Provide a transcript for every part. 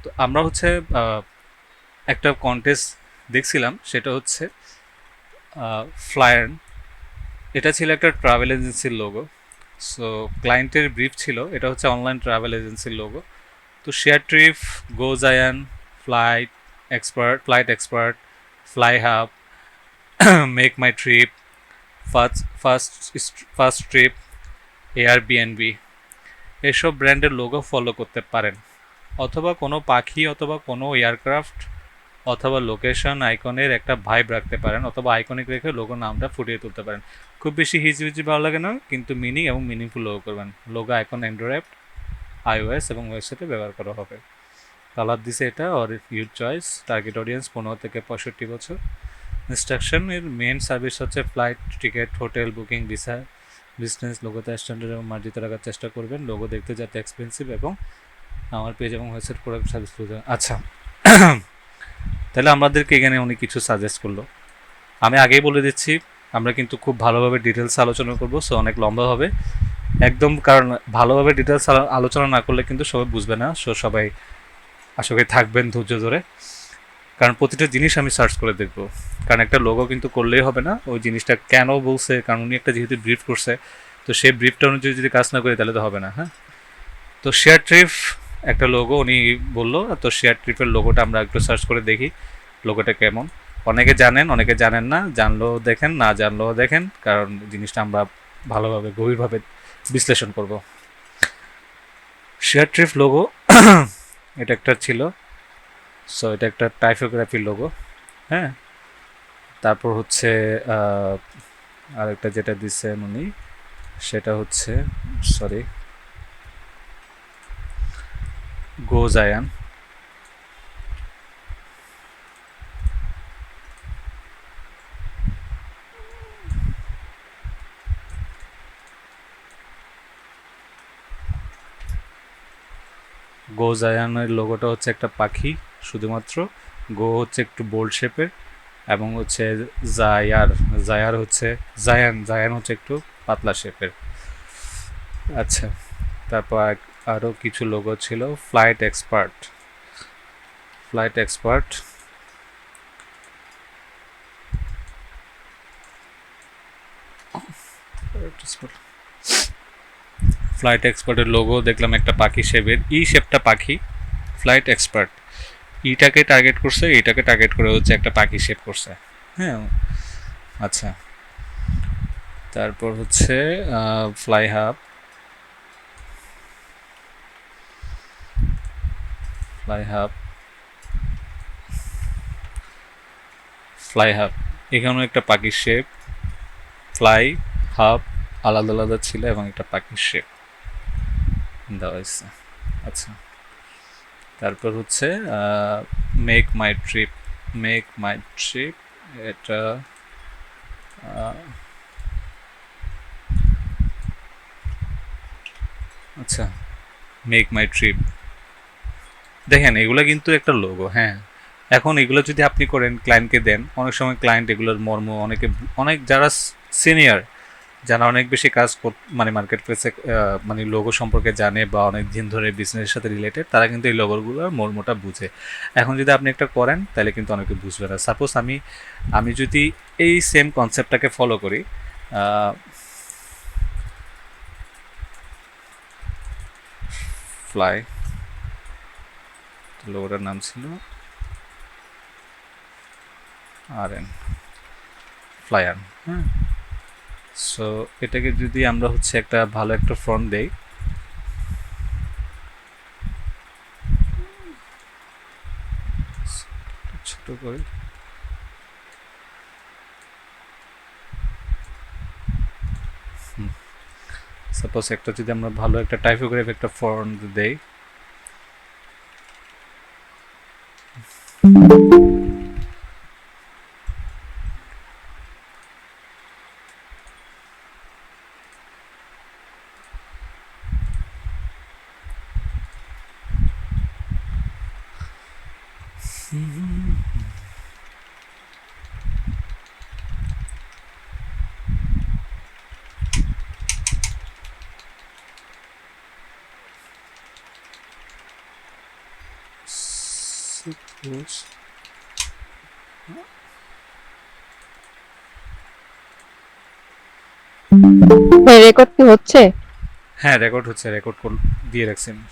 তো আমরা হচ্ছে একটা কন্টেস্ট দেখছিলাম, সেটা হচ্ছে ফ্লায়ার। এটা ছিল একটা ট্রাভেল এজেন্সির লোগো। সো ক্লায়েন্টের ব্রিফ ছিল, এটা হচ্ছে অনলাইন ট্রাভেল এজেন্সির লোগো। তো share trip, GoZayaan, flight expert, fly hub, make my trip, first first first trip, Airbnb, এসব ব্র্যান্ডের লোগো ফলো করতে পারেন। অথবা কোনো পাখি অথবা কোনো এয়ারক্রাফট অথবা লোকেশন আইকনের একটা ভাইব রাখতে পারেন, অথবা আইকনিক রেখে লোগো নামটা ফুটিয়ে তুলতে পারেন। খুব বেশি হিজিবিজি ভালো লাগে না, কিন্তু মিনিং এবং মিনিংফুল লোগো করবেন। লোগো আইকন অ্যান্ড্রয়েড, আইওএস এবং ওয়েবসাইটে ব্যবহার করা হবে। কালার দিছে এটা, or your choice. Target audience 15 থেকে 65 বছর। ইনস্ট্রাকশন এর মেন সার্ভিস হচ্ছে flight ticket, hotel booking, visa, business. লোগোতে স্ট্যান্ডার্ড এবং মার্জিত রাখার চেষ্টা করবেন। লোগো দেখতে যাতে এক্সপেন্সিভ এবং আমার পেজ এবং ওয়েবসাইট প্রোডাক্ট সার্ভিস। আচ্ছা, তাহলে আমাদেরকে এখানে উনি কিছু সাজেস্ট করলো। আমি আগেই বলে দিচ্ছি, আমরা কিন্তু খুব ভালোভাবে ডিটেলস আলোচনা করব, সো অনেক লম্বা হবে একদম। কারণ ভালোভাবে ডিটেলস আলোচনা না করলে কিন্তু সবাই বুঝবে না। সো সবাই আশা করি থাকবেন ধৈর্য ধরে, কারণ প্রতিটা জিনিস আমি সার্চ করে দেখব। কারণ একটা লোগো কিন্তু করলেই হবে না, ওই জিনিসটা কেন বলছে, কারণ উনি একটা যেহেতু ব্রিফ করছে, তো সেই ব্রিফটা অনুযায়ী যদি কাজ না করি তাহলে তো হবে না। হ্যাঁ, তো শেয়ার ট্রিপ একটা লোগো উনি বললো, তো শেয়ার ট্রিপের লোগোটা আমরা একটু সার্চ করে দেখি লোগোটা কেমন। অনেকে জানেন, অনেকে জানেন না, জানলেও দেখেন, না জানলেও দেখেন, কারণ জিনিসটা আমরা ভালোভাবে গভীরভাবে বিশ্লেষণ করব। শেয়ার ট্রিপ লোগো এটা একটা ছিল। সো এটা একটা টাইপোগ্রাফির লোগো। হ্যাঁ, তারপর হচ্ছে আরেকটা যেটা দিচ্ছেন উনি, সেটা হচ্ছে, সরি, গো জায়ান। গো জায়ানের লোগোটা হচ্ছে একটা পাখি শুধুমাত্র। গো হচ্ছে একটু বোল্ড শেপের, এবং হচ্ছে জায়ার, জায়ার হচ্ছে জায়ান, জায়ান হচ্ছে একটু পাতলা শেপের। আচ্ছা, তারপর আরও কিছু লোগো ছিল। Flight expert, flight expert, flight এক্সপার্টের লোগো দেখলাম একটা পাখি শেপের, ই শেপটা পাখি। ফ্লাইট এক্সপার্ট ইটাকে টার্গেট করছে, এটাকে টার্গেট করে হচ্ছে একটা পাখি শেপ করছে। হ্যাঁ, আচ্ছা, তারপর হচ্ছে fly hub, fly hub, fly hub, এখানেও একটা পাখির শেপ। ফ্লাই হাব আলাদা আলাদা ছিল এবং একটা পাখির শেপ দেওয়া হয়েছে। আচ্ছা, তারপর হচ্ছে make my trip, make my trip, এটা আচ্ছা, মেক মাই ট্রিপ। দেখেন এগুলো কিন্তু একটা লোগো। হ্যাঁ, এখন এগুলো যদি আপনি করেন, ক্লায়েন্টকে দেন, অনেক সময় ক্লায়েন্ট এগুলোর মর্ম অনেকে, অনেক যারা সিনিয়র, যারা অনেক বেশি কাজ মানে মার্কেট প্লেসে মানে লোগো সম্পর্কে জানে বা অনেক দিন ধরে বিজনেসের সাথে রিলেটেড, তারা কিন্তু এই লোগোগুলোর মর্মটা বুঝে। এখন যদি আপনি একটা করেন তাহলে কিন্তু অনেকে বুঝবে না। সাপোজ আমি আমি যদি এই সেম কনসেপ্টটাকে ফলো করি, ফ্লাই, লোগোটার নাম ছিল আর এন, ফ্লায়ার। হ্যাঁ, সো এটাকে যদি আমরা হচ্ছে একটা ভালো একটা ফ্রন্ট দেই, ছোট করে, সাপোজ একটা যদি আমরা ভালো একটা টাইপোগ্রাফি একটা ফন্ট দেই, রেকর্ড কি হচ্ছে? হ্যাঁ, রেকর্ড হচ্ছে, রেকর্ড দিয়ে রাখছি আমি।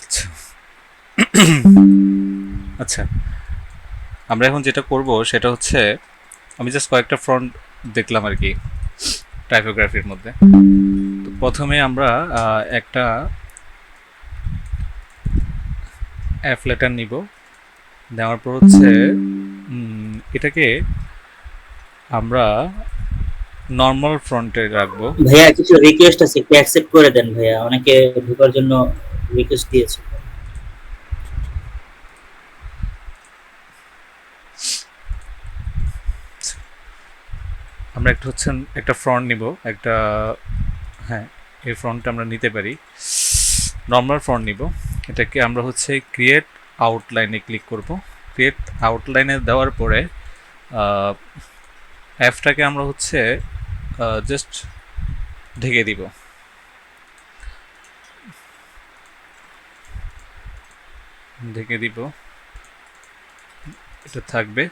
আচ্ছা আচ্ছা, আমরা এখন যেটা করব সেটা হচ্ছে, আমি জাস্ট কয়েকটা ফ্রন্ট দেখলাম আর কি টাইপোগ্রাফির মধ্যে। তো প্রথমে আমরা একটা অ্যাফ লেটার নিব, নেওয়ার পর হচ্ছে এটাকে আমরা নর্মাল ফ্রন্টে রাখবো। ভাইয়া কিছু রিকোয়েস্ট আছে, একটু অ্যাকসেপ্ট করে দেন ভাইয়া, অনেকে ঢোকার জন্য রিকোয়েস্ট দিয়েছে। আমরা একটা হচ্ছে একটা ফ্রন্ট নিব, একটা, হ্যাঁ, এই ফ্রন্টটা আমরা নিতে পারি, নর্মাল ফ্রন্ট নিব। এটাকে আমরা হচ্ছে ক্রিয়েট আউটলাইনে ক্লিক করব। ক্রিয়েট আউটলাইনে দেওয়ার পরে অ্যাপটাকে আমরা হচ্ছে জাস্ট ঢেকে দিব। ঢেকে দিব, এটা থাকবে।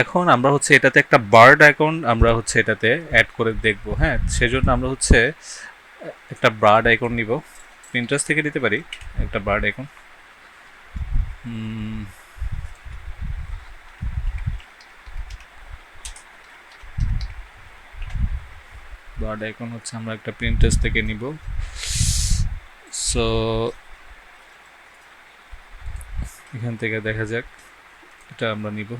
এখন আমরা হচ্ছে এটাতে একটা বার্ড আইকন আমরা হচ্ছে এটাতে অ্যাড করে দেখব। হ্যাঁ, সেজন্য আমরা হচ্ছে একটা বার্ড আইকন নিব, পিন্টারেস্ট থেকে নিতে পারি একটা বার্ড আইকন। বাট এখন হচ্ছে আমরা একটা প্রিন্টার্স থেকে নিব। সো এখান থেকে দেখা যাক, এটা আমরা নিব।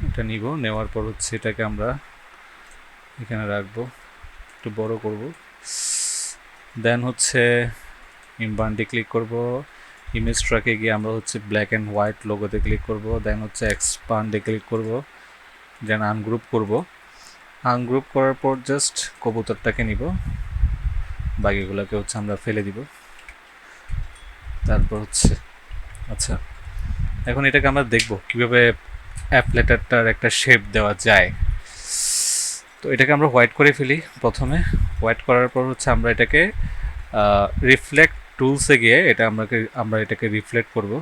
এটা নিব, নেওয়ার পর হচ্ছে এটাকে আমরা এখানে রাখবো, একটু বড় করব। দেন হচ্ছে ইমবান্ডে ক্লিক করব, ইমেজ ট্র্যাকে গিয়ে আমরা হচ্ছে ব্ল্যাক অ্যান্ড হোয়াইট লোগোতে ক্লিক করব। দেন হচ্ছে এক্সপান্ডে ক্লিক করব, দেন আনগ্রুপ করব। আনগ্রুপ করার পর জাস্ট কবুতরটাকে নিব, বাকিগুলোকে হচ্ছে আমরা ফেলে দিব। তারপর হচ্ছে আচ্ছা, এখন এটাকে আমরা দেখব কিভাবে অ্যাপলেটারটার একটা শেপ দেওয়া যায়। তো এটাকে আমরা হোয়াইট করে ফেলি প্রথমে। হোয়াইট করার পর হচ্ছে আমরা এটাকে রিফ্লেক্ট টুলসে গিয়ে আমরা এটাকে রিফ্লেক্ট করব।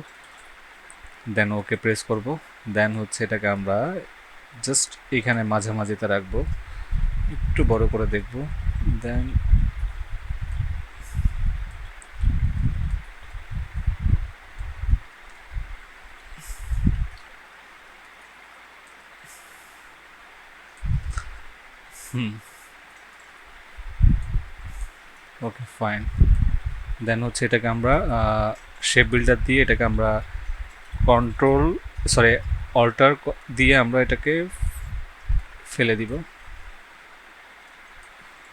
দেন ওকে প্রেস করব। দেন হচ্ছে এটাকে আমরা জাস্ট এইখানে মাঝামাঝিতে রাখবো, একটু বড় করে দেখব। দেন ওকে ফাইন। দেন হচ্ছে এটাকে আমরা শেপ বিল্ডার দিয়ে এটাকে আমরা অল্টার দিয়ে আমরা এটাকে ফেলে দিব।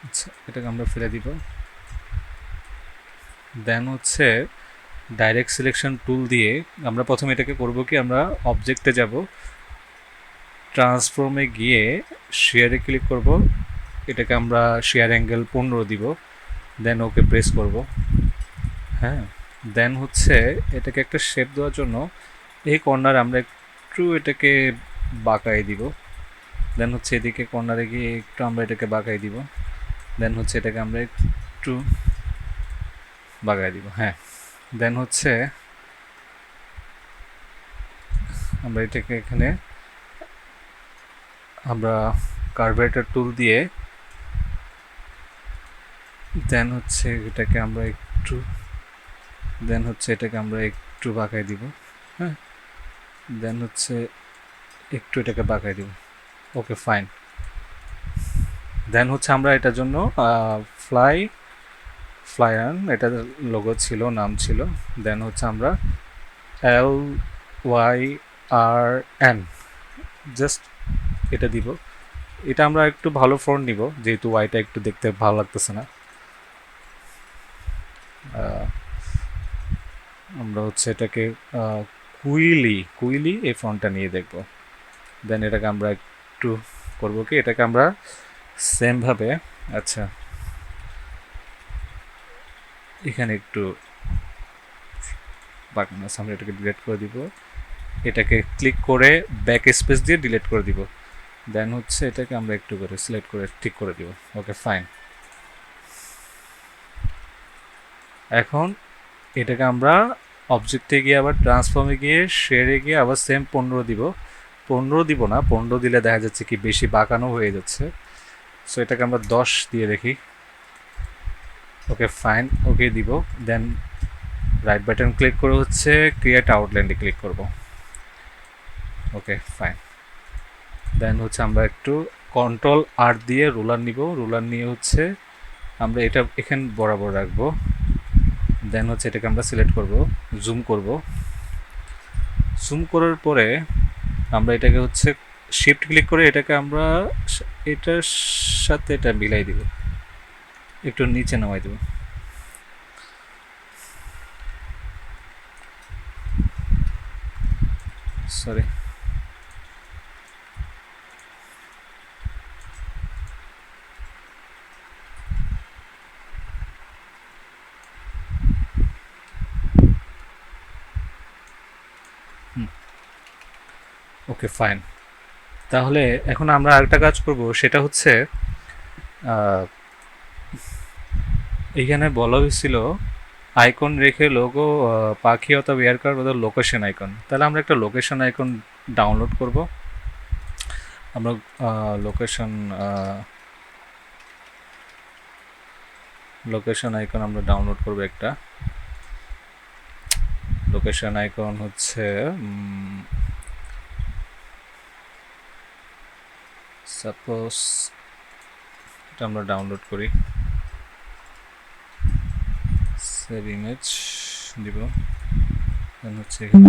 আচ্ছা, এটাকে আমরা ফেলে দিব। দেন হচ্ছে ডাইরেক্ট সিলেকশন টুল দিয়ে আমরা প্রথমে এটাকে করব কি, আমরা অবজেক্টে যাব, ট্রান্সফর্মে গিয়ে শেয়ারে ক্লিক করব, এটাকে আমরা শেয়ার অ্যাঙ্গেল 15 দিব। দেন ওকে প্রেস করব। হ্যাঁ, দেন হচ্ছে এটাকে একটা শেপ দেওয়ার জন্য এই কর্নার আমরা একটু এটাকে বাঁকাই দিব। দেন হচ্ছে এদিকে কর্নারে গিয়ে একটু আমরা এটাকে বাঁকাই দিব। দেন হচ্ছে এটাকে আমরা একটু বাঁকাই দিব। হ্যাঁ, দেন হচ্ছে আমরা এটাকে এখানে আমরা কার্ভেটার টুল দিয়ে দেন হচ্ছে এটাকে আমরা একটু বাঁকাই দিব। হ্যাঁ, দেন হচ্ছে একটু এটাকে বাঁকাই দিব। Okay fine. দেন হচ্ছে আমরা এটার জন্য ফ্লাইয়ান এটা লোগো ছিল, নাম ছিল। দেন হচ্ছে আমরা LYRN জাস্ট এটা দিব। এটা আমরা একটু ভালো ফন্ট নিব, যেহেতু ওয়াইটা একটু দেখতে ভালো লাগতেছে না। আমরা হচ্ছে এটাকে কুইলি এই ফন্টটা নিয়ে দেখব। দেন এটাকে আমরা একটু করব কি, এটাকে আমরা সেমভাবে আচ্ছা এখানে একটু বাঁকানো আছে, আমরা এটাকে ডিলিট করে দিব। এটাকে ক্লিক করে ব্যাক স্পেস দিয়ে ডিলিট করে দিব। দেন হচ্ছে এটাকে আমরা একটু করে সিলেক্ট করে ঠিক করে দিব। Okay fine. এখন এটাকে আমরা অবজেক্টে গিয়ে আবার ট্রান্সফর্মে গিয়ে শেয়ারে গিয়ে আবার সেম 15 দিব। 15 দিব না, 15 দিলে দেখা যাচ্ছে কি বেশি বাঁকানো হয়ে যাচ্ছে। সো এটাকে আমরা 10 দিয়ে দেখি। ওকে ফাইন, ওকে দিব। দেন রাইট বাটন ক্লিক করে হচ্ছে ক্রিয়েট আউটলাইনে ক্লিক করব। Okay fine. দেন হচ্ছে আমরা একটু কন্ট্রোল আর দিয়ে রুলার নিব। রুলার নিয়ে হচ্ছে আমরা এটা এখানে বরাবর রাখবো। দেন হচ্ছে এটাকে আমরা সিলেক্ট করব, জুম করব। জুম করার পরে আমরা এটাকে হচ্ছে শিফট ক্লিক করে এটাকে আমরা এটার সাথে এটা মিলাই দিব, একটু নিচে নামাই দেব। Sorry, okay fine. তাহলে এখন আমরা আরেকটা কাজ করব, সেটা হচ্ছে এইখানে বলা হয়েছিল আইকন রেখে লোগো পাখি অথবা এয়ারকার বদল লোকেশন আইকন। তাহলে আমরা একটা লোকেশন আইকন ডাউনলোড করব। আমরা লোকেশন আইকন আমরা ডাউনলোড করব একটা। লোকেশন আইকন হচ্ছে সাপোজ এটা আমরা ডাউনলোড করি, সেভ ইমেজ দিব, দেন হচ্ছে এখানে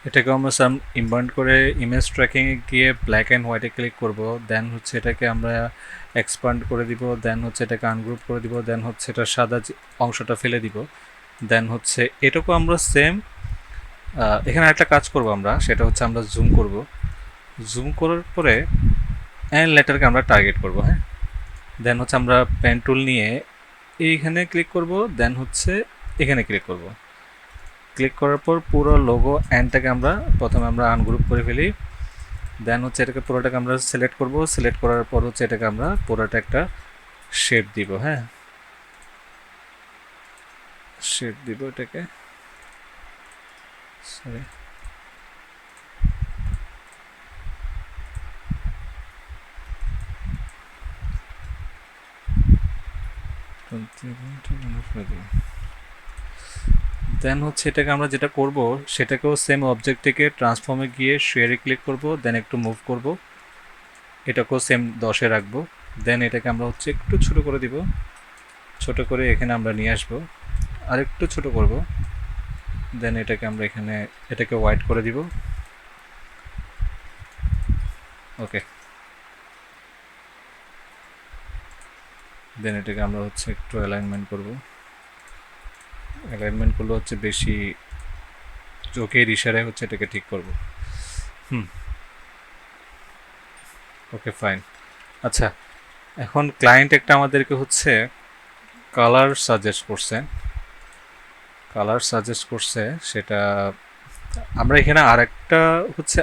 এটাকে আমরা সাম ইনভার্ট করে ইমেজ ট্র্যাকিংয়ে গিয়ে ব্ল্যাক অ্যান্ড হোয়াইটে ক্লিক করব, দেন হচ্ছে এটাকে আমরা এক্সপান্ড করে দিব, দেন হচ্ছে এটাকে আনগ্রুপ করে দিব, দেন হচ্ছে এটা সাদা অংশটা ফেলে দিব, দেন হচ্ছে এটাকেও আমরা সেম এখানে একটা কাজ করব আমরা, সেটা হচ্ছে আমরা জুম করব, জুম করার পরে অ্যান্ড লেটারকে আমরা টার্গেট করব, হ্যাঁ, দেন হচ্ছে আমরা পেন টুল নিয়ে এইখানে ক্লিক করব, দেন হচ্ছে এখানে ক্লিক করব, ক্লিক করার পর পুরো লোগো অ্যান্ডটাকে আমরা প্রথমে আমরা আনগ্রুপ করে ফেলি, দেন হচ্ছে এটাকে পুরোটাকে আমরা সিলেক্ট করব, সিলেক্ট করার পর হচ্ছে এটাকে আমরা পুরোটা একটা শেপ দিব, হ্যাঁ, শেপ দিব এটাকে, সরি দেন হচ্ছে এটাকে আমরা যেটা করব সেটাকেও সেম অবজেক্টটিকে ট্রান্সফর্মে গিয়ে শেয়ারে ক্লিক করব, দেন একটু মুভ করব, এটাকেও সেম 10-এ রাখবো, দেন এটাকে আমরা হচ্ছে একটু ছোট করে দিব, ছোট করে এখানে আমরা নিয়ে আসব, আর একটু ছোট করব, দেন এটাকে আমরা এখানে এটাকে হোয়াইট করে দিব, ওকে, দেন এটাকে আমরা হচ্ছে একটু অ্যালাইনমেন্ট করব, অ্যালাইনমেন্ট করলে হচ্ছে বেশি চোখের ইশারায় হচ্ছে এটাকে ঠিক করব, ওকে ফাইন। আচ্ছা, এখন ক্লায়েন্ট একটা আমাদেরকে হচ্ছে কালার সাজেস্ট করছে, কালার সাজেস্ট করছে, সেটা আমরা এখানে আরেকটা হচ্ছে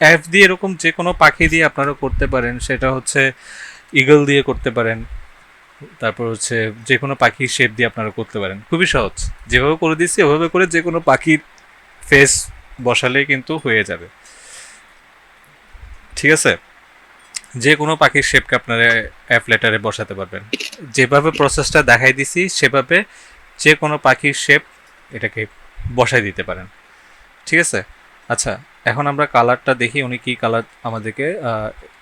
অ্যাপ দিয়ে এরকম যে কোনো পাখি দিয়ে আপনারা করতে পারেন, সেটা হচ্ছে ইগল দিয়ে করতে পারেন, তারপর হচ্ছে যে কোনো পাখির শেপ দিয়ে আপনারা করতে পারেন, খুবই সহজ, যেভাবে করে দিচ্ছি ওভাবে করে যে কোনো পাখির ফেস বসালেই কিন্তু হয়ে যাবে, ঠিক আছে, যে কোনো পাখির শেপকে আপনারা অ্যাপ লেটারে বসাতে পারবেন, যেভাবে প্রসেসটা দেখাই দিছি সেভাবে যে কোনো পাখির শেপ এটাকে বসাই দিতে পারেন, ঠিক আছে। আচ্ছা, এখন আমরা কালারটা দেখি উনি কি কালার আমাদেরকে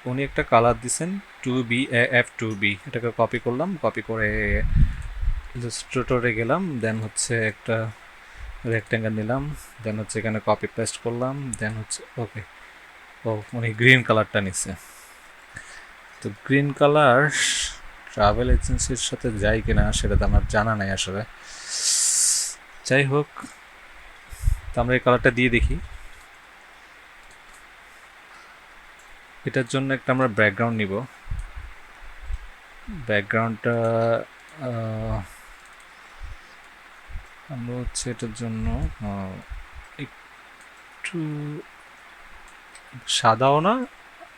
উনি একটা কালার দিছেন 2B AF2B, এটাকে কপি করলাম, কপি করে ইলাস্ট্রেটরে গেলাম, দেন হচ্ছে একটা রেক্ট্যাঙ্গেল নিলাম, দেন হচ্ছে এখানে কপি পেস্ট করলাম, দেন হচ্ছে ওকে, ও উনি গ্রিন কালারটা নিচ্ছে, তো গ্রিন কালার ট্রাভেল এজেন্সির সাথে যায় কিনা সেটা তো আমার জানা নাই আসলে, যাই হোক, তো আমরা এই কালারটা দিয়ে দেখি। এটার জন্য একটা আমরা ব্যাকগ্রাউন্ড নিব, ব্যাকগ্রাউন্ডটা আমরা হচ্ছে এটার জন্য একটু সাদাও না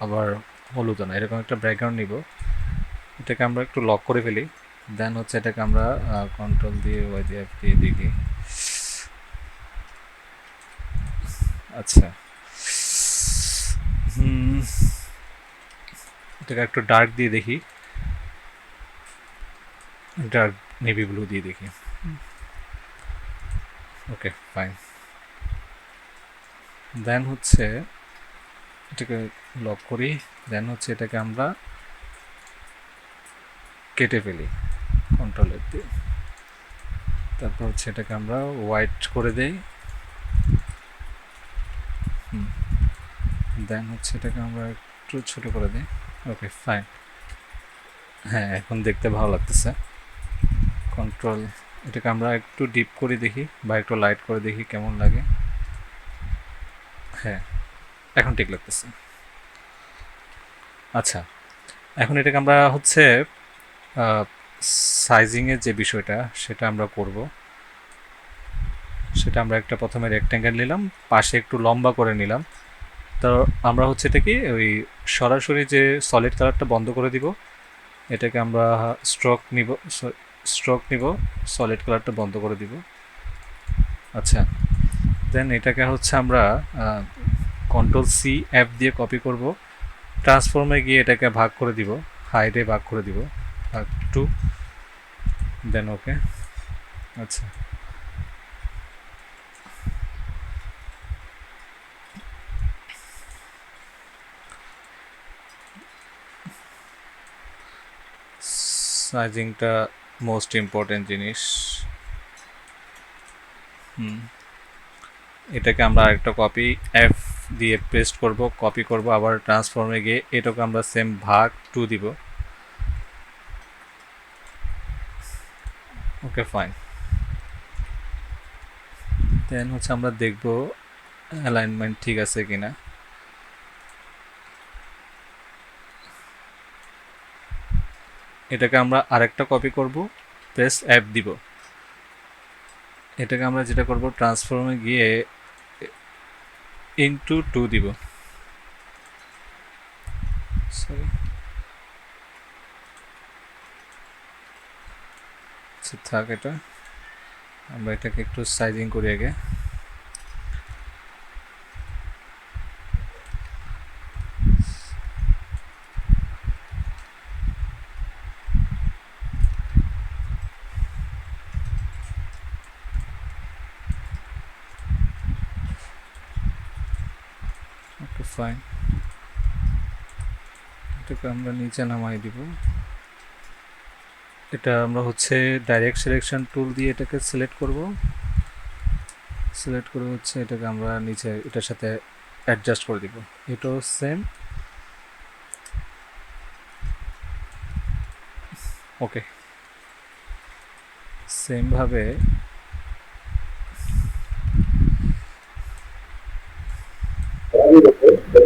আবার হলুদও না, এরকম একটা ব্যাকগ্রাউন্ড নিব, এটাকে আমরা একটু লক করে ফেলি, দেন হচ্ছে এটাকে আমরা কন্ট্রোল দিয়ে ওয়াইডিএফ দিয়ে দেখি, আচ্ছা এটাকে একটু ডার্ক দিয়ে দেখি, ডার্ক নেভি ব্লু দিয়ে দেখি, ওকে ফাইন, দেন হচ্ছে এটাকে লক করি, দেন হচ্ছে এটাকে আমরা কেটে ফেলি কন্ট্রোলের দিয়ে, তারপর হচ্ছে এটাকে আমরা হোয়াইট করে দেই, দেন হচ্ছে এটাকে আমরা একটু ছোট করে দিই, ওকে ফাইন, হ্যাঁ এখন দেখতে ভালো লাগতেছে, কন্ট্রোল এটাকে আমরা একটু ডিপ করে দেখি বা একটু লাইট করে দেখি কেমন লাগে, হ্যাঁ এখন ঠিক লাগতেছে। আচ্ছা, এখন এটাকে আমরা হচ্ছে সাইজিংয়ের যে বিষয়টা সেটা আমরা করব, সেটা আমরা একটা প্রথমে রেক্ট্যাঙ্গেল নিলাম, পাশে একটু লম্বা করে নিলাম, তো আমরা হচ্ছে এটা কি ওই সরাসরি যে সলিড কালারটা বন্ধ করে দিব, এটাকে আমরা স্ট্রোক নিব, সলিড কালারটা বন্ধ করে দিব। আচ্ছা, দেন এটাকে হচ্ছে আমরা Ctrl+C+F দিয়ে কপি করব, ট্রান্সফর্মে গিয়ে এটাকে ভাগ করে দিব, হাইডে ভাগ করে দিব, ভাগ টু, দেন ওকে। আচ্ছা, সাইজিংটা মোস্ট ইম্পর্টেন্ট জিনিস। এটাকে আমরা আরেকটা কপি এফ দিয়ে পেস্ট করব, কপি করব, আবার ট্রান্সফর্মে গিয়ে এটাকে আমরা সেম ভাগ টু দিব। Okay fine. দেন হচ্ছে আমরা দেখব অ্যালাইনমেন্ট ঠিক আছে কিনা। এটাকে আমরা আরেকটা কপি করব, প্রেস এফ দিব। এটাকে আমরা যেটা করব, ট্রান্সফর্মে গিয়ে ইনটু টু দিব। সরি, আচ্ছা থাক, এটা আমরা এটাকে একটু সাইজিং করি আগে। ওকে ফাইন, এটাকে আমরা নিচে নামাই দিব। এটা আমরা হচ্ছে ডাইরেক্ট সিলেকশন টুল দিয়ে এটাকে সিলেক্ট করব, সিলেক্ট করে হচ্ছে এটাকে আমরা নিচে এটার সাথে অ্যাডজাস্ট করে দিব। এটাও সেম। ওকে, সেম ভাবে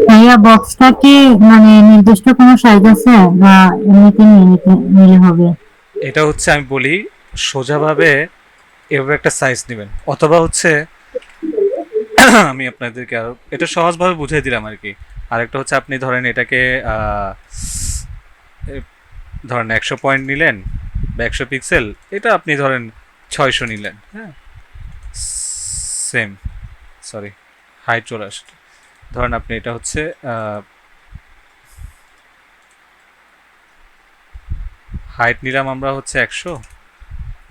ভাইয়া বক্সটা কি মানে নির্দিষ্ট কোনো সাইজ আছে না এমনিতে নিলে হবে? এটা হচ্ছে আমি বলি সোজাভাবে এভাবে একটা সাইজ নেবেন, অথবা হচ্ছে আমি আপনাদেরকে আরো এটা সহজভাবে বুঝিয়ে দিলাম আর কি। আরেকটা হচ্ছে আপনি ধরেন এটাকে ধরেন 100 পয়েন্ট নিলেন বা 100 পিক্সেল, এটা আপনি ধরেন 600 নিলেন। হ্যাঁ, সেম, সরি, হাইট চলে আসে। ধরেন আপনি এটা হচ্ছে হাইট নিলাম আমরা হচ্ছে 100,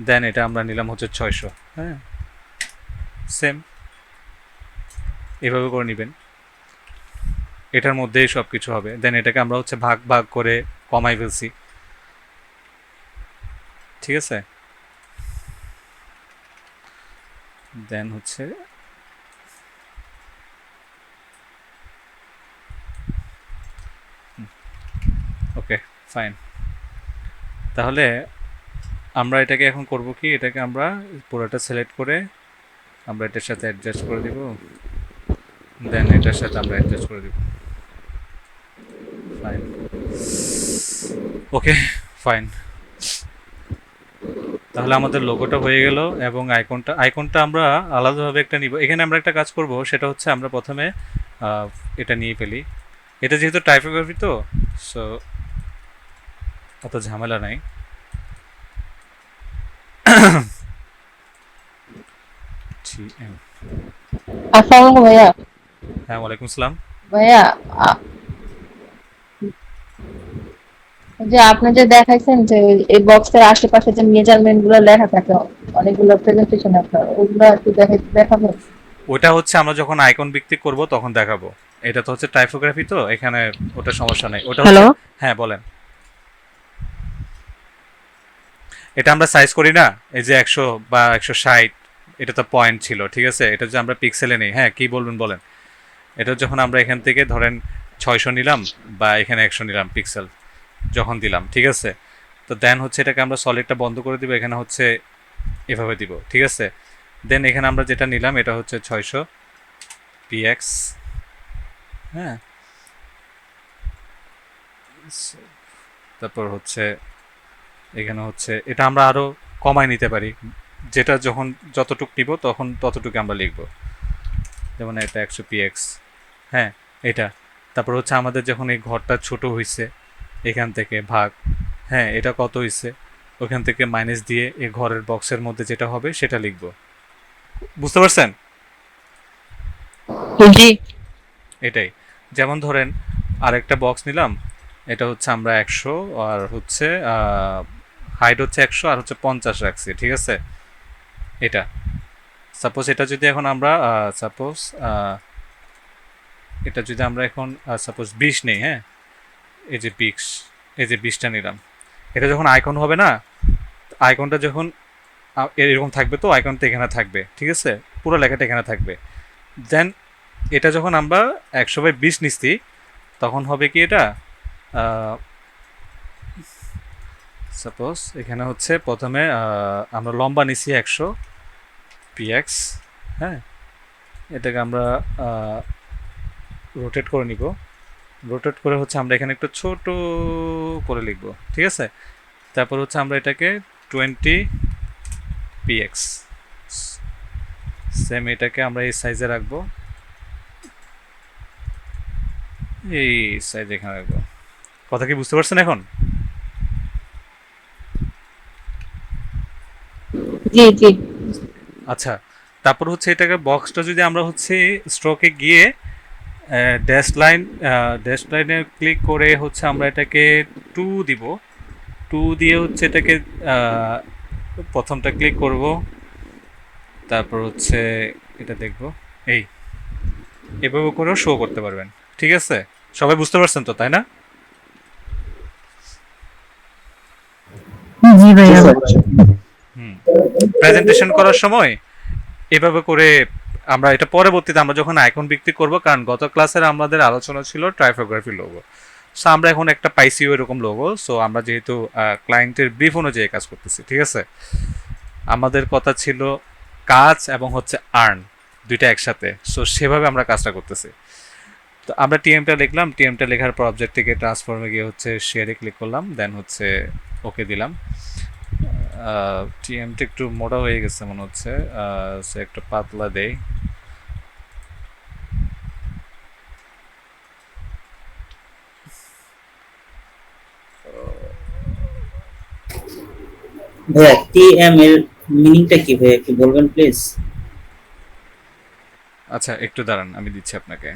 দেন এটা আমরা নিলাম হচ্ছে 600। হ্যাঁ, সেম এভাবে করে নেবেন, এটার মধ্যেই সব কিছু হবে। দেন এটাকে আমরা হচ্ছে ভাগ ভাগ করে কমাই ফেলছি, ঠিক আছে। দেন হচ্ছে ওকে ফাইন। তাহলে আমরা এটাকে এখন করব কি, এটাকে আমরা পুরোটা সিলেক্ট করে আমরা এটার সাথে অ্যাডজাস্ট করে দিব, দেন এটার সাথে আমরা অ্যাডজাস্ট করে দিব। Fine, okay fine. তাহলে আমাদের লোগোটা হয়ে গেল এবং আইকনটা আমরা আলাদাভাবে একটা নিব। এখানে আমরা একটা কাজ করব, সেটা হচ্ছে আমরা প্রথমে এটা নিয়ে ফেলি। এটা যেহেতু টাইপোগ্রাফি তো, সো অত ঝামেলা নাই। আসসালামু ভাইয়া। হ্যাঁ, ওয়ালাইকুম আসসালাম। ভাইয়া, যে আপনি যে দেখাইছেন যে এই বক্সের আশেপাশে যে মেজারমেন্ট গুলো লেখা থাকে অনেকগুলো প্রেজেন্টেশন আপনার, ওগুলো একটু দেখাবেন? ওটা হচ্ছে আমরা যখন আইকন ভিত্তি করব তখন দেখাবো। এটা তো হচ্ছে টাইপোগ্রাফি, তো এখানে ওটা সমস্যা নেই। ওটা হচ্ছে, হ্যালো, হ্যাঁ বলেন। এটা আমরা সাইজ করি না, এই যে 100 বা 160, এটা তো পয়েন্ট ছিল, ঠিক আছে। এটা যে আমরা পিক্সেলে নেই। হ্যাঁ, কি বলবেন বলেন। এটা যখন আমরা এখান থেকে ধরেন 600 নিলাম বা এখানে 100 নিলাম পিক্সেল যখন দিলাম, ঠিক আছে। তো দেন হচ্ছে এটাকে আমরা সলিডটা বন্ধ করে দিব, এখানে হচ্ছে এভাবে দিব, ঠিক আছে। দেন এখানে আমরা যেটা নিলাম এটা হচ্ছে 600 পিএক্স। হ্যাঁ, তারপর হচ্ছে এখানে হচ্ছে এটা আমরা আরো কমায় নিতে পারি, যেটা যখন যতটুক নিব তখন ততটুকু আমরা লিখব। যেমন এটা 100 পিএক্স। হ্যাঁ, এটা। তারপর হচ্ছে আমাদের যখন এই ঘরটা ছোট হইছে এখান থেকে ভাগ, হ্যাঁ এটা কত হইছে, ওখান থেকে মাইনাস দিয়ে এই ঘরের বক্সের মধ্যে যেটা হবে সেটা লিখব। বুঝতে পারছেন? জি। এটাই। যেমন ধরেন আরেকটা বক্স নিলাম, এটা হচ্ছে আমরা 100 আর হচ্ছে হাইট হচ্ছে 100 আর হচ্ছে 50 রাখছি, ঠিক আছে? এটা সাপোজ এটা যদি এখন আমরা সাপোজ এটা যদি আমরা এখন সাপোজ 20 নেই, হ্যাঁ এই যে 20, এই যে 20টা নিলাম, এটা যখন আইকন হবে না, আইকনটা যখন এরকম থাকবে, তো আইকনটা এখানে থাকবে, ঠিক আছে, পুরো লেখাটা এখানে থাকবে। দেন এটা যখন আমরা 100/20 নিচ্ছি, তখন হবে কি এটা সাপোজ এখানে হচ্ছে প্রথমে আমরা লম্বা নিছি 100 px, হ্যাঁ এটাকে আমরা রোটেট করে নিব। রোটেট করে হচ্ছে আমরা এখানে একটু ছোট করে লিখব, ঠিক আছে? তারপর হচ্ছে আমরা এটাকে 20 px, সেম এটাকে আমরা এই সাইজে রাখবো, এই সাইজ এখানে রাখবো। কথা কি বুঝতে পারছেন এখন? জি জি। আচ্ছা, তারপর হচ্ছে এটাকে বক্সটা যদি আমরা হচ্ছে স্ট্রোকে গিয়ে ড্যাশ লাইনে ক্লিক করে হচ্ছে আমরা এটাকে 2 দিব। 2 দিয়ে হচ্ছে এটাকে প্রথমটা ক্লিক করব, তারপর হচ্ছে এটা দেখব, এই এভাবে করেও শো করতে পারবেন, ঠিক আছে? সবাই বুঝতে পারছেন তো, তাই না? জি ভাইয়া। হুম। প্রেজেন্টেশন করার সময় এভাবে করে আমরা এটা পরবর্তীতে আমরা যখন আইকন বিক্রি করব, কারণ গত ক্লাসের আমাদের আলোচনা ছিল টাইপোগ্রাফি লোগো, সো আমরা এখন একটা পাইছিও এরকম লোগো। সো আমরা যেহেতু ক্লায়েন্টের ব্রিফ অনুযায়ী কাজ করতেছি, ঠিক আছে, আমাদের কথা ছিল কাজ এবং হচ্ছে আর্ন দুইটা একসাথে, সো সেভাবে আমরা কাজটা করতেছি। তো আমরা টিএমটা লিখলাম, টিএমটা লেখার পর অবজেক্ট থেকে ট্রান্সফর্মে গিয়ে হচ্ছে শেয়ারে ক্লিক করলাম, দেন হচ্ছে ওকে দিলাম। টিএমটা একটু মোটা হয়ে গেছে মনে হচ্ছে, সে একটু পাতলা দেই। ভাইয়া টিএম এর মিনিংটা কি ভাইয়া, একটু বলবেন প্লিজ? আচ্ছা একটু দাঁড়ান, আমি দিচ্ছি আপনাকে।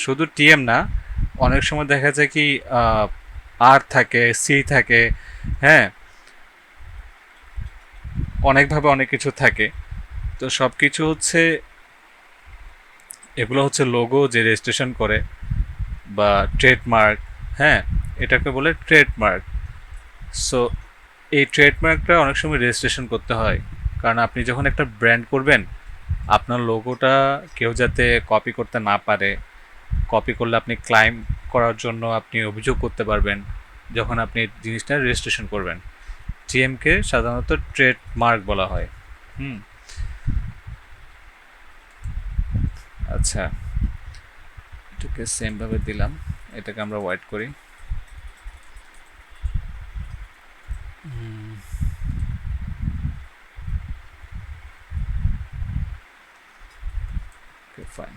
শুধু টিএম না, অনেক সময় দেখা যায় কি আর থাকে, সি থাকে, হ্যাঁ অনেকভাবে অনেক কিছু থাকে। তো সব কিছু হচ্ছে এগুলো হচ্ছে লোগো যে রেজিস্ট্রেশন করে বা ট্রেডমার্ক, হ্যাঁ এটাকে বলে ট্রেডমার্ক। সো এই ট্রেডমার্কটা অনেক সময় রেজিস্ট্রেশন করতে হয়, কারণ আপনি যখন একটা ব্র্যান্ড করবেন, আপনার লোগোটা কেউ যাতে কপি করতে না পারে। কপি করলে আপনি ক্লাইম করার জন্য আপনি অভিযোগ করতে পারবেন যখন আপনি জিনিসটা রেজিস্ট্রেশন করবেন। টিএমকে সাধারণত ট্রেডমার্ক বলা হয়। হুম, আচ্ছা এটাকে সেমভাবে দিলাম, এটাকে আমরা হোয়াইট করি। ফাইন।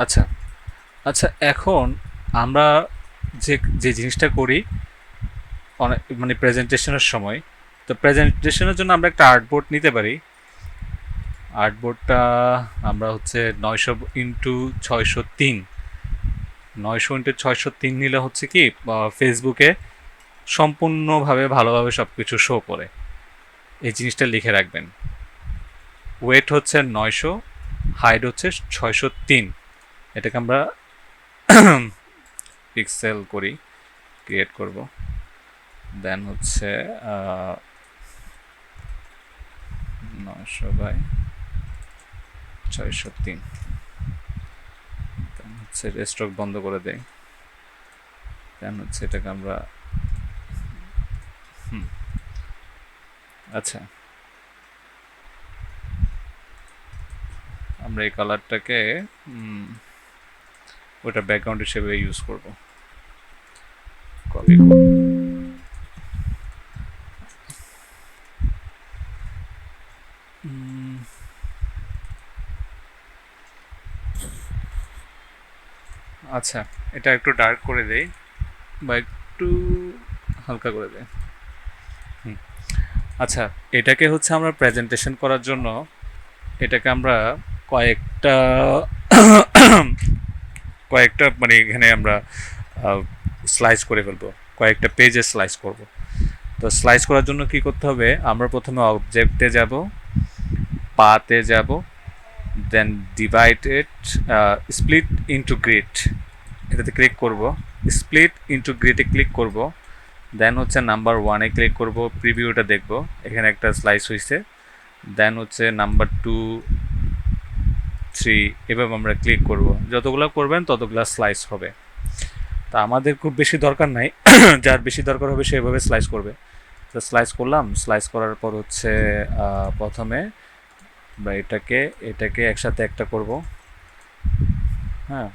আচ্ছা আচ্ছা, এখন আমরা যে যে জিনিসটা করি অনেক মানে প্রেজেন্টেশনের সময়, তো প্রেজেন্টেশনের জন্য আমরা একটা আর্টবোর্ড নিতে পারি। আর্টবোর্ডটা আমরা হচ্ছে 900x603, 900x603 নিলে হচ্ছে কি ফেসবুকে সম্পূর্ণভাবে ভালোভাবে সব কিছু শো করে। এই জিনিসটা লিখে রাখবেন। ওয়েট হচ্ছে 900, হাইট হচ্ছে 603। এটাকে আমরা পিক্সেল করি, ক্রিয়েট করব। দেন হচ্ছে 900/603, দেন হচ্ছে রেস্ট্রোক বন্ধ করে দেই। দেন হচ্ছে এটাকে আমরা আচ্ছা আমরা এই কালারটাকে ওটা ব্যাকগ্রাউন্ড হিসেবে ইউজ করব। কপি আচ্ছা, এটা একটু ডার্ক করে দেই বা একটু হালকা করে দেই। আচ্ছা, এটাকে হচ্ছে আমরা প্রেজেন্টেশন করার জন্য এটাকে আমরা কয়েকটা কয়েকটা মানে এখানে আমরা স্লাইস করে ফেলবো, কয়েকটা পেজে স্লাইস করব। তো স্লাইস করার জন্য কি করতে হবে, আমরা প্রথমে অবজেক্টে যাব, পাতে যাব, দেন ডিভাইডেড স্প্লিট ইনটু গ্রিড, এটাতে ক্লিক করব, স্প্লিট ইনটু গ্রিডে ক্লিক করব, দেন হচ্ছে নাম্বার 1-এ ক্লিক করব, প্রিভিউটা দেখব, এখানে একটা স্লাইস হয়েছে, দেন হচ্ছে নাম্বার 2, 3 এভাবে আমরা ক্লিক করব। যতগুলো করবেন ততগুলো স্লাইস হবে। তা আমাদের খুব বেশি দরকার নাই, যার বেশি দরকার হবে সেভাবে স্লাইস করবে। তো স্লাইস করলাম, স্লাইস করার পর হচ্ছে প্রথমে আমরা এটাকে একসাথে একটা করব, হ্যাঁ,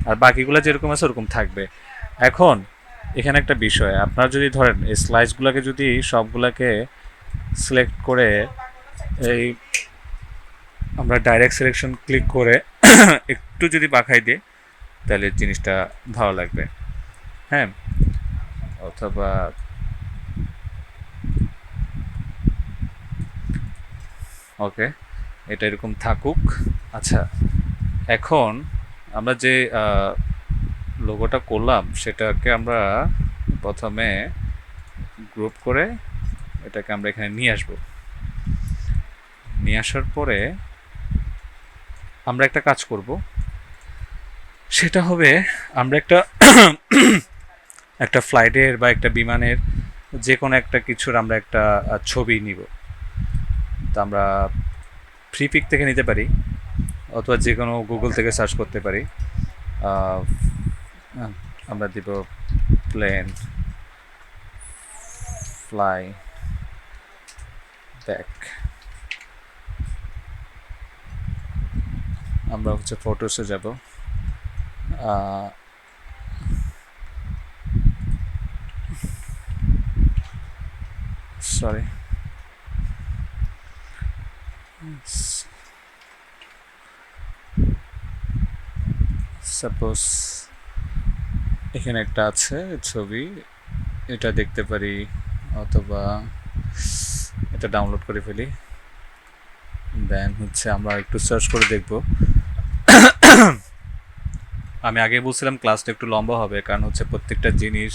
আর বাকিগুলো যেরকম আছে ওরকম থাকবে। এখন এখানে একটা বিষয়, আপনারা যদি ধরেন এই স্লাইসগুলোকে যদি সবগুলোকে সিলেক্ট করে এই আমরা ডাইরেক্ট সিলেকশন ক্লিক করে একটু যদি বাঁকাই দিই তাহলে জিনিসটা ভালো লাগবে, হ্যাঁ, অথবা ওকে এটা এরকম থাকুক। আচ্ছা, এখন আমরা যে লোগোটা করলাম সেটাকে আমরা প্রথমে গ্রুপ করে এটাকে আমরা এখানে নিয়ে আসব। নিয়ে আসার পরে আমরা একটা কাজ করব, সেটা হবে আমরা একটা ফ্লাইটের বা একটা বিমানের যে কোনো একটা কিছুর আমরা একটা ছবি নিব। তো আমরা ফ্রি পিক থেকে নিতে পারি অথবা যে কোনো গুগল থেকে সার্চ করতে পারি। আমরা দিব প্লেন ফ্লাই ব্যাক, আমরা হচ্ছে ফটোসে যাব, সরি সাপোজ এখানে একটা আছে ছবি, এটা দেখতে পারি অথবা এটা ডাউনলোড করে ফেলি, দেন হচ্ছে আমরা একটু সার্চ করে দেখব। আমি আগে বলছিলাম ক্লাসটা একটু লম্বা হবে, কারণ হচ্ছে প্রত্যেকটা জিনিস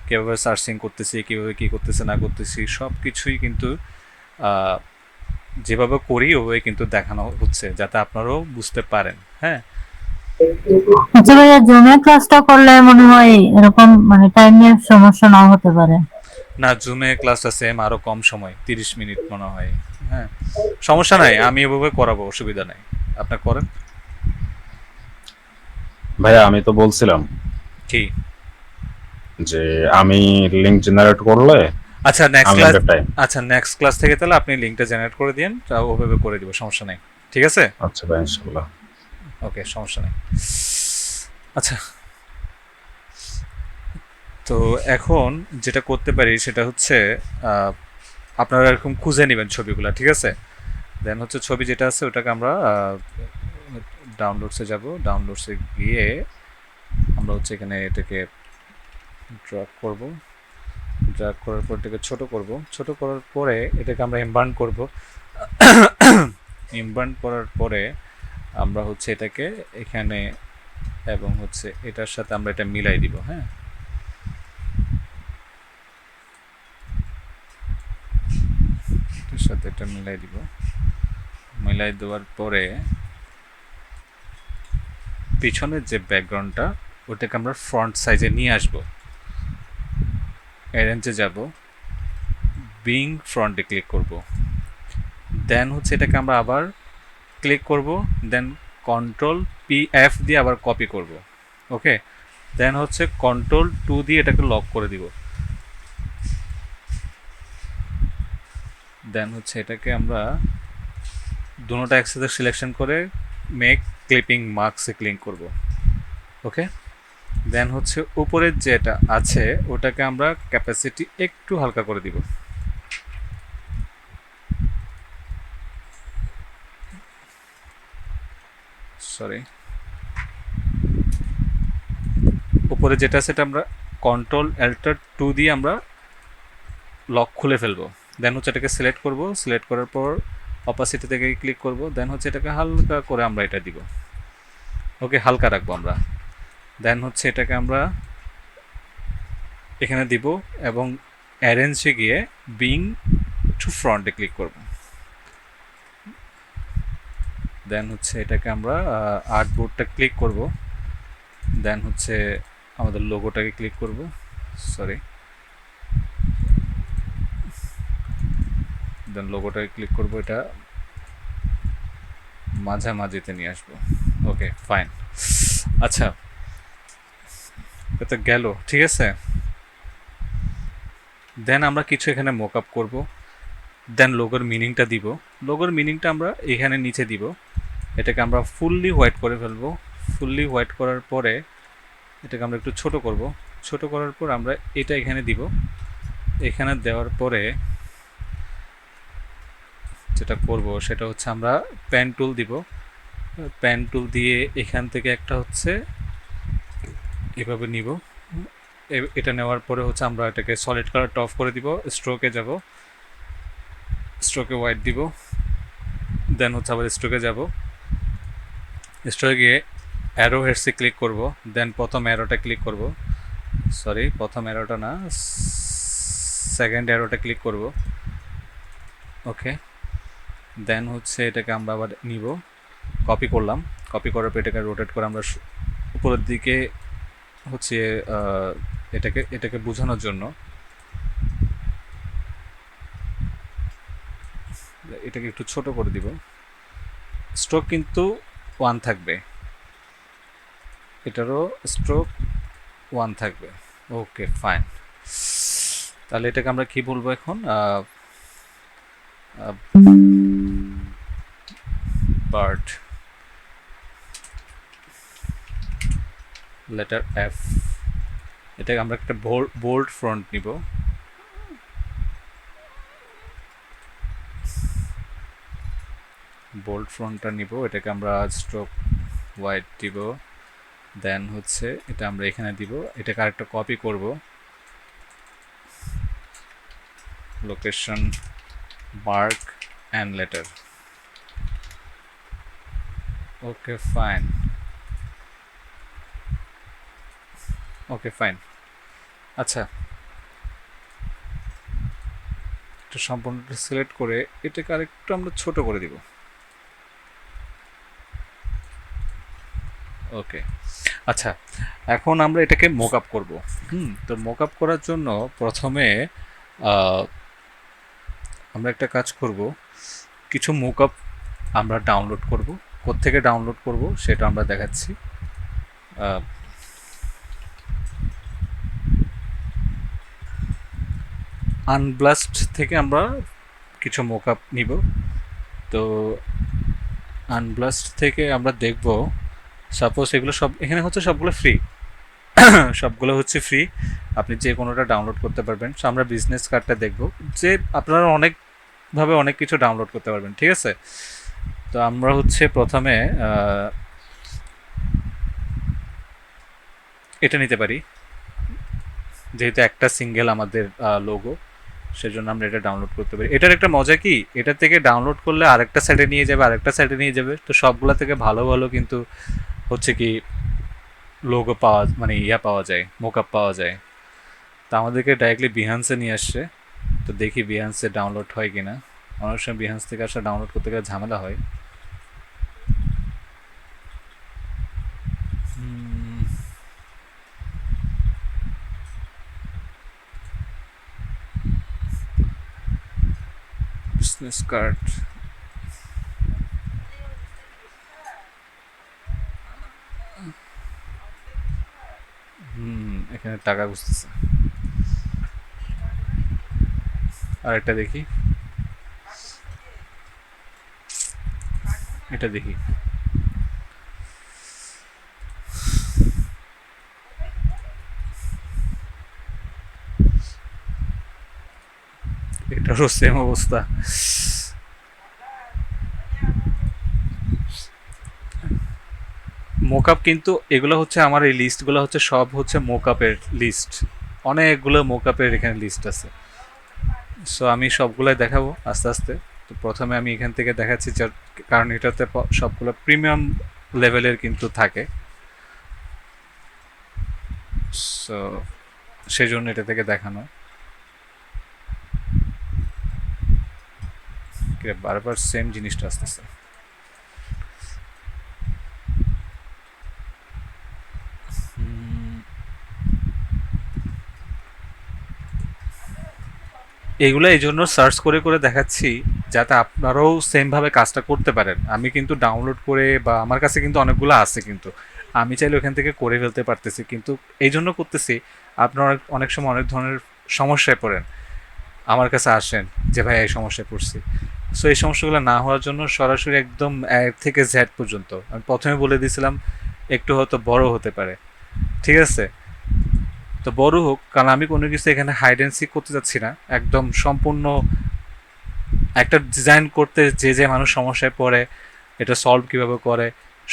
কীভাবে সার্চিং করতেছি, কীভাবে কী করতেছে না করতেছি সব কিছুই কিন্তু যেভাবে করি ওভাবে কিন্তু দেখানো হচ্ছে, যাতে আপনারাও বুঝতে পারেন। হ্যাঁ, আচ্ছা ভাইয়া, জুমে ক্লাসটা করলে মনে হয় এরকম মানে টাইমের সমস্যা নাও হতে পারে। না, জুমে ক্লাসটা সেম, আরও কম সময়, 30 মিনিট মনে হয়। হ্যাঁ, সমস্যা নাই, আমি এভাবে করাবো, অসুবিধা নাই, আপনার করেন। ভাইয়া আমি তো বলছিলাম কি যে আমি লিংক জেনারেট করলে আচ্ছা নেক্সট আমি ক্লাস, একটা টাইম। আচ্ছা নেক্সট ক্লাস থেকে তাহলে আপনি লিঙ্কটা জেনারেট করে দিন, ওভাবে করে দিব, সমস্যা নেই, ঠিক আছে? আচ্ছা ভাই, ইনশাআল্লাহ। ওকে, সমস্যা নেই। আচ্ছা, তো এখন যেটা করতে পারি সেটা হচ্ছে আপনারা এরকম খুঁজে নেবেন ছবিগুলো, ঠিক আছে? দেন হচ্ছে ছবি যেটা আছে ওটাকে আমরা ডাউনলোডসে যাব, ডাউনলোডসে গিয়ে আমরা হচ্ছে এখানে এটাকে ড্র্যাগ করব, ড্র্যাগ করার পর এটাকে ছোট করব, ছোট করার পরে এটাকে আমরা এমবার্ন করব। এমবার্ন করার পরে আমরা হচ্ছে এটাকে এখানে এবং হচ্ছে এটার সাথে আমরা এটা মিলাই দিব। হ্যাঁ, এটার সাথে এটা মিলাই দিব, মিলাই দেওয়ার পরে পিছনের যে ব্যাকগ্রাউন্ডটা ওটাকে আমরা ফ্রন্ট সাইজে নিয়ে আসব, অ্যারেঞ্জে যাব, বিং ফ্রন্টে ক্লিক করব, দেন হচ্ছে এটাকে আমরা আবার ক্লিক করব, দেন Ctrl+F দিয়ে আবার কপি করব। ওকে, দেন হচ্ছে Ctrl+2 দিয়ে এটাকে লক করে দিব, দেন হচ্ছে এটাকে আমরা দুটোটা একসাথে সিলেকশন করে মেক ক্লিপিং মার্কসে ক্লিক করব। ওকে, দেন হচ্ছে উপরের যেটা আছে ওটাকে আমরা ক্যাপাসিটি একটু হালকা করে দিব। সরি, উপরে যেটা সেটা আমরা কন্ট্রোল অ্যাল্টার 2 দিয়ে আমরা লক খুলে ফেলবো। দেন হচ্ছে এটাকে সিলেক্ট করব, সিলেক্ট করার পর অপাসিটি থেকে ক্লিক করব, দেন হচ্ছে এটাকে হালকা করে আমরা এটা দিব। ওকে, হালকা রাখবো আমরা। দেন হচ্ছে এটাকে আমরা এখানে দিব এবং অ্যারেঞ্জে গিয়ে বিং টু ফ্রন্টে ক্লিক করব। দেন হচ্ছে এটাকে আমরা আর্টবোর্ডটা ক্লিক করব। দেন হচ্ছে আমাদের লোগোটাকে ক্লিক করব, সরি, দেন লোগোটাকে ক্লিক করব, এটা মাঝামাঝিতে নিয়ে আসবো। Okay fine. আচ্ছা, এটা গেল, ঠিক আছে। দেন আমরা কিছু এখানে মক আপ করবো। দেন লোগোর মিনিংটা দিব। লোগোর মিনিংটা আমরা এখানে নিচে দিব। এটাকে আমরা ফুললি হোয়াইট করে ফেলবো। ফুললি হোয়াইট করার পরে এটাকে আমরা একটু ছোট করব। ছোট করার পর আমরা এটা এখানে দিব। এখানে দেওয়ার পরে যেটা করব সেটা হচ্ছে আমরা পেন টুল দিব। পেন টুল দিয়ে এখান থেকে একটা হচ্ছে এভাবে নিব। এটা নেওয়ার পরে হচ্ছে আমরা এটাকে সলিড কালারটা অফ করে দিব। স্ট্রোকে যাব, স্ট্রোকে হোয়াইট দিব। দেন হচ্ছে আবার স্ট্রোকে যাব, স্ট্রোকে গিয়ে অ্যারো হেডসে ক্লিক করব। দেন প্রথম অ্যারোটা ক্লিক করব, সরি প্রথম অ্যারোটা না, সেকেন্ড অ্যারোটা ক্লিক করব। ওকে, দেন হচ্ছে এটাকে আমরা আবার নিব, কপি করলাম। কপি করার পর এটাকে রোটেট করে আমরা উপরের দিকে হচ্ছে এটাকে বোঝানোর জন্য এটাকে একটু ছোট করে দিব। স্ট্রোক কিন্তু 1 থাকবে, এটারও স্ট্রোক 1 থাকবে। Okay fine. তাহলে এটাকে আমরা কি বলবো এখন? Bird, letter F. এটাকে আমরা একটা বোল্ড ফ্রন্ট নিব। বোল্ড ফ্রন্টটা নিব, এটাকে আমরা স্ট্রোক হোয়াইট দিব। দেন হচ্ছে এটা আমরা এখানে দিব। এটাকে আরেকটা কপি করব, location mark and letter. Okay fine, okay fine. আচ্ছা, এটা সম্পূর্ণটা সিলেক্ট করে এটাকে আরেকটু আমরা ছোট করে দিব। ওকে, আচ্ছা, এখন আমরা এটাকে মক আপ করবো। তো মক আপ করার জন্য প্রথমে আমরা একটা কাজ করব, কিছু মক আপ আমরা ডাউনলোড করব। কোত্থেকে ডাউনলোড করব সেটা আমরা দেখাচ্ছি। আনব্লাস্ট থেকে আমরা কিছু মক আপ নিব। তো আনব্লাস্ট থেকে আমরা দেখব, সাপোজ এগুলো সব এখানে হচ্ছে সবগুলো ফ্রি, সবগুলো হচ্ছে ফ্রি, আপনি যে কোনোটা ডাউনলোড করতে পারবেন। সো আমরা বিজনেস কার্ডটা দেখব, যে আপনারা অনেকভাবে অনেক কিছু ডাউনলোড করতে পারবেন, ঠিক আছে। তো আমরা হচ্ছে প্রথমে এটা নিতে পারি, যেহেতু একটা সিঙ্গেল আমাদের লোগো, সেজন্য আমরা এটা ডাউনলোড করতে পারি। এটার একটা মজা কি, এটা থেকে ডাউনলোড করলে আরেকটা সাইডে নিয়ে যাবে, আরেকটা সাইডে নিয়ে যাবে। তো সবগুলা থেকে ভালো ভালো কিন্তু হচ্ছে কি লোগো পাওয়া, মানে পাওয়া যায়, মোকআপ পাওয়া যায়। তো আমাদেরকে ডাইরেক্টলি বিহান্সে নিয়ে আসছে। তো দেখি বিহান্সে ডাউনলোড হয় কিনা। অনেক সময় বিহান্স থেকে আসলে ডাউনলোড করতে গেলে ঝামেলা হয়। বিজনেস কার্ড, এখানে টাকা বুঝতেছে। আরেকটা দেখি, এটা দেখি। এটারও সেম অবস্থা। মোকআপ কিন্তু এগুলো হচ্ছে আমার এই লিস্টগুলো হচ্ছে সব হচ্ছে মোকআপের লিস্ট, অনেকগুলো মোকআপের এখানে লিস্ট আছে। সো আমি সবগুলাই দেখাবো আস্তে আস্তে। তো প্রথমে আমি এখান থেকে দেখাচ্ছি কারণ এটাতে সবগুলো প্রিমিয়াম লেভেলের কিন্তু থাকে, সো সেই জন্য এটা থেকে দেখানো। বারবার সেম জিনিসটা আসতেছে। এগুলো এই জন্য সার্চ করে করে দেখাচ্ছি যাতে আপনারাও সেমভাবে কাজটা করতে পারেন। আমি কিন্তু ডাউনলোড করে বা আমার কাছে কিন্তু অনেকগুলো আছে, কিন্তু আমি চাইলে ওখান থেকে করে ফেলতে পারতেছি, কিন্তু এই জন্য করতেছি আপনারা অনেক সময় অনেক ধরনের সমস্যায় পড়েন, আমার কাছে আসেন যে ভাই এই সমস্যায় পড়ছি। সো এই সমস্যাগুলো না হওয়ার জন্য সরাসরি একদম এক থেকে জেড পর্যন্ত আমি প্রথমে বলে দিয়েছিলাম একটু হয়তো বড় হতে পারে, ঠিক আছে? তো বড় হোক, কারণ আমি কোনো কিছু এখানে হাইড অ্যান্ড সিক করতে যাচ্ছি না, একদম সম্পূর্ণ একটা ডিজাইন করতে যে যে মানুষ সমস্যায় পড়ে এটা সলভ কীভাবে করে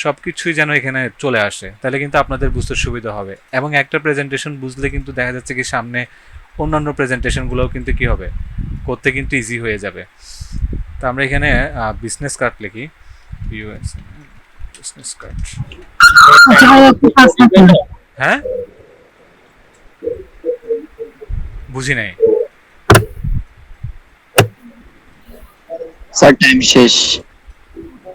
সব কিছুই যেন এখানে চলে আসে, তাহলে কিন্তু আপনাদের বুঝতে সুবিধা হবে। এবং একটা প্রেজেন্টেশন বুঝলে কিন্তু দেখা যাচ্ছে কি সামনে অন্যান্য প্রেজেন্টেশনগুলোও কিন্তু কী হবে, করতে কিন্তু ইজি হয়ে যাবে। তো আমরা এখানে বিজনেস কার্ড লিখি, বিজনেস কার্ড। আচ্ছা ভাইয়া একটু কাজটা করুন। হ্যাঁ, বুঝি নাই। স্যার টাইম শেষ।